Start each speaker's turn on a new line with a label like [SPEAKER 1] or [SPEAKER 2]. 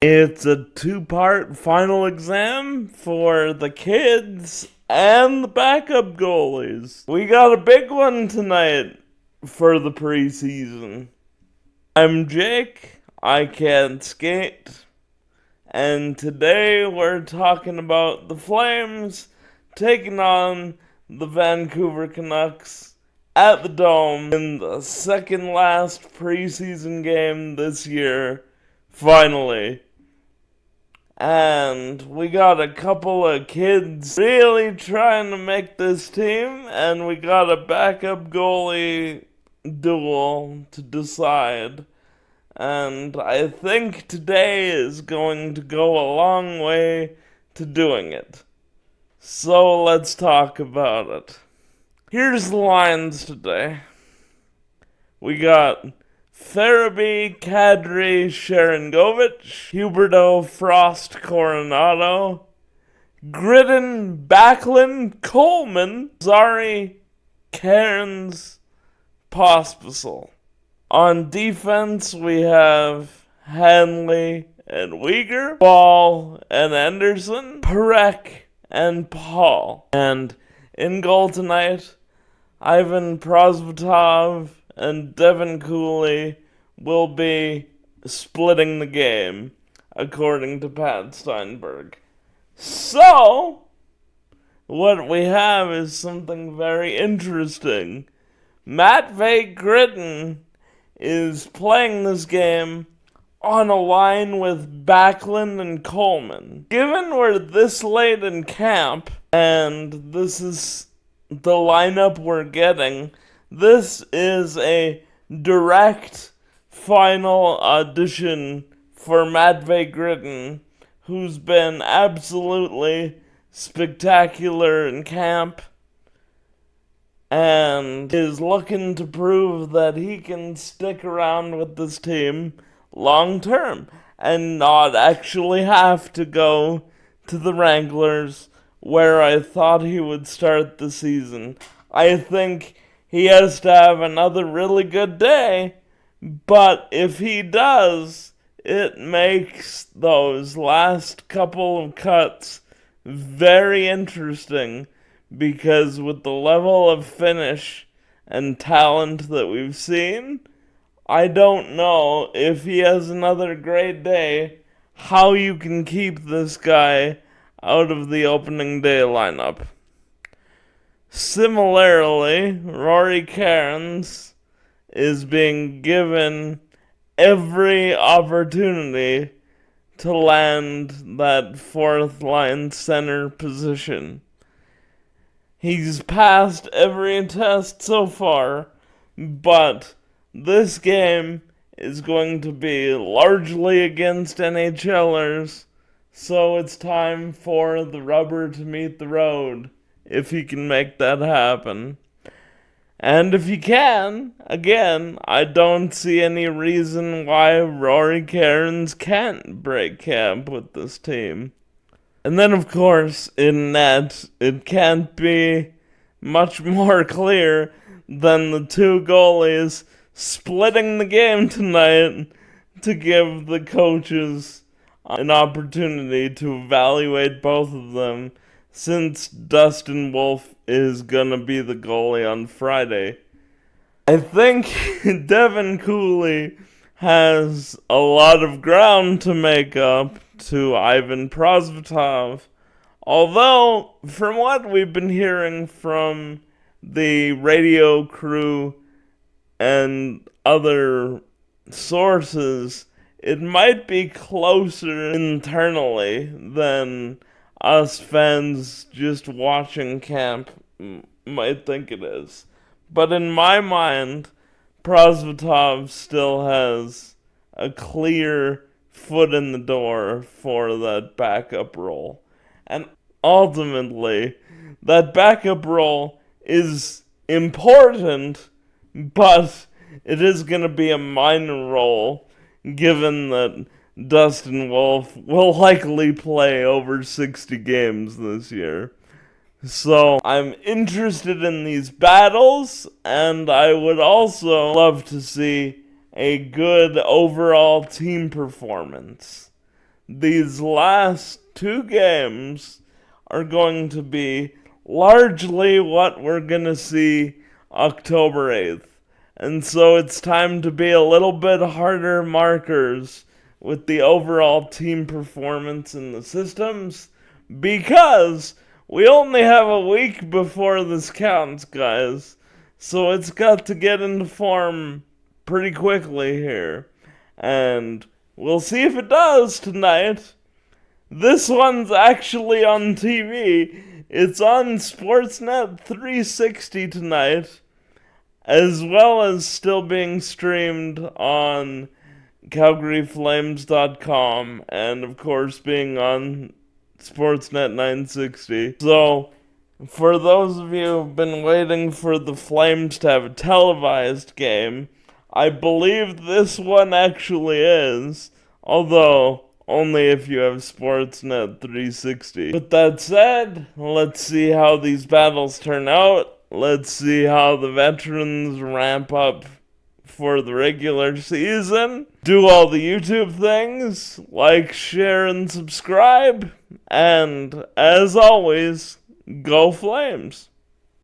[SPEAKER 1] It's a two-part final exam for the kids and the backup goalies. We got a big one tonight for the preseason. I'm Jake, I can't skate, and today we're talking about the Flames taking on the Vancouver Canucks at the Dome in the second last preseason game this year, finally. And we got a couple of kids really trying to make this team, and we got a backup goalie duel to decide. And I think today is going to go a long way to doing it. So let's talk about it. Here's the lines today. We got Farabee, Kadri, Sharangovich, Huberdeau, Frost, Coronado, Gridden, Backlund, Coleman, Zari, Cairns, Pospisil. On defense, we have Hanley and Uyghur, Ball and Anderson, Perek and Paul. And in goal tonight, Ivan Prosvetov and Devin Cooley will be splitting the game, according to Pat Steinberg. So, what we have is something very interesting. Matvei Gridden is playing this game on a line with Backlund and Coleman. Given we're this late in camp, and this is the lineup we're getting, this is a direct final audition for Matvei Gridden, who's been absolutely spectacular in camp and is looking to prove that he can stick around with this team long term and not actually have to go to the Wranglers, where I thought he would start the season. I think he has to have another really good day, but if he does, it makes those last couple of cuts very interesting, because with the level of finish and talent that we've seen, I don't know if he has another great day, how you can keep this guy out of the opening day lineup. Similarly, Rory Cairns is being given every opportunity to land that fourth line center position. He's passed every test so far, but this game is going to be largely against NHLers, so it's time for the rubber to meet the road, if he can make that happen. And if he can, again, I don't see any reason why Rory Cairns can't break camp with this team. And then, of course, in net, it can't be much more clear than the two goalies splitting the game tonight to give the coaches an opportunity to evaluate both of them, since Dustin Wolf is gonna be the goalie on Friday. I think Devin Cooley has a lot of ground to make up to Ivan Prosvetov, although from what we've been hearing from the radio crew and other sources, it might be closer internally than us fans just watching camp might think it is. But in my mind, Prosvetov still has a clear foot in the door for that backup role. And ultimately, that backup role is important, but it is going to be a minor role, given that Dustin Wolf will likely play over 60 games this year. So I'm interested in these battles, and I would also love to see a good overall team performance. these last two games are going to be largely what we're going to see October 8th. And so it's time to be a little bit harder markers with the overall team performance in the systems, because we only have a week before this counts, guys. So it's got to get into form pretty quickly here. And we'll see if it does tonight. This one's actually on TV. It's on Sportsnet 360 tonight, as well as still being streamed on CalgaryFlames.com, and of course being on Sportsnet 960. So, for those of you who've been waiting for the Flames to have a televised game, I believe this one actually is, although only if you have Sportsnet 360. With that said, let's see how these battles turn out. Let's see how the veterans ramp up for the regular season. Do all the YouTube things, like, share, and subscribe. And as always, go Flames!